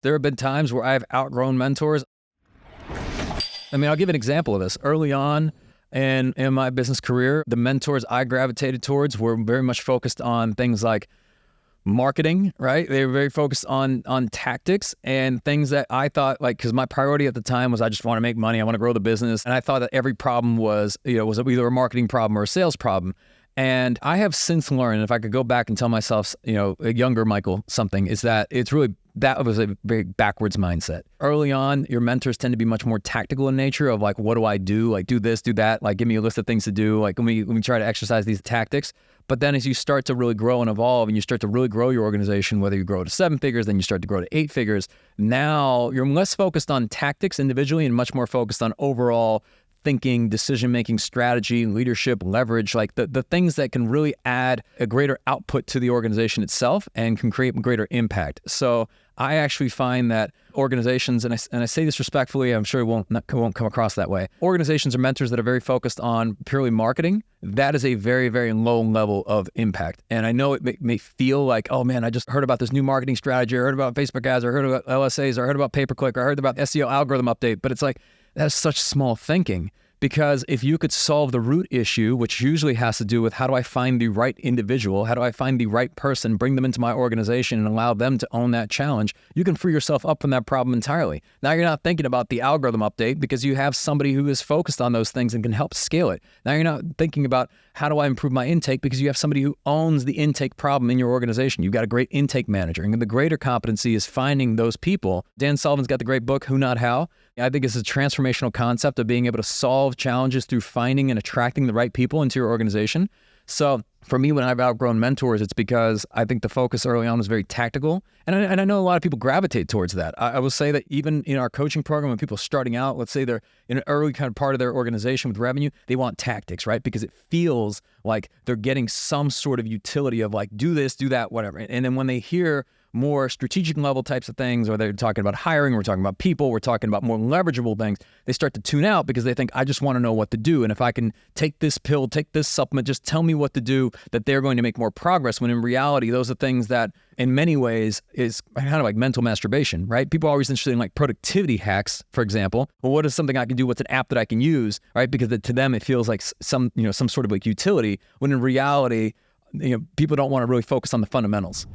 There have been times where I've outgrown mentors. I mean, I'll give an example of this. Early on in my business career, the mentors I gravitated towards were very much focused on things like marketing, right? They were very focused on tactics and things that I thought, like, because my priority at the time was I just want to make money, I want to grow the business, and I thought that every problem was either a marketing problem or a sales problem. And I have since learned, if I could go back and tell myself, a younger Michael something, is that that was a very backwards mindset. Early on, your mentors tend to be much more tactical in nature of like, what do I do? Like, do this, do that. Like, give me a list of things to do. Like, let me try to exercise these tactics. But then as you start to really grow and evolve and you start to really grow your organization, whether you grow to 7 figures, then you start to grow to 8 figures, now you're less focused on tactics individually and much more focused on overall thinking, decision-making, strategy, leadership, leverage, like the things that can really add a greater output to the organization itself and can create greater impact. So I actually find that organizations, and I say this respectfully, I'm sure it won't come across that way. Organizations or mentors that are very focused on purely marketing, that is a very, very low level of impact. And I know it may feel like, oh man, I just heard about this new marketing strategy, I heard about Facebook ads, I heard about LSAs, I heard about pay-per-click, I heard about SEO algorithm update, but it's like, that's such small thinking. Because if you could solve the root issue, which usually has to do with how do I find the right individual, how do I find the right person, bring them into my organization and allow them to own that challenge, you can free yourself up from that problem entirely. Now you're not thinking about the algorithm update because you have somebody who is focused on those things and can help scale it. Now you're not thinking about how do I improve my intake because you have somebody who owns the intake problem in your organization. You've got a great intake manager. And the greater competency is finding those people. Dan Sullivan's got the great book, Who Not How. I think it's a transformational concept of being able to solve challenges through finding and attracting the right people into your organization. So for me, when I've outgrown mentors, it's because I think the focus early on was very tactical. And I know a lot of people gravitate towards that. I will say that even in our coaching program, when people are starting out, let's say they're in an early kind of part of their organization with revenue, they want tactics, right? Because it feels like they're getting some sort of utility of like, do this, do that, whatever. And then when they hear more strategic level types of things, or they're talking about hiring, we're talking about people, we're talking about more leverageable things, they start to tune out because they think, I just want to know what to do. And if I can take this pill, take this supplement, just tell me what to do, that they're going to make more progress. When in reality, those are things that in many ways is kind of like mental masturbation, right? People are always interested in like productivity hacks, for example. Well, what is something I can do? What's an app that I can use, right? Because to them, it feels like some sort of like utility, when in reality, people don't want to really focus on the fundamentals.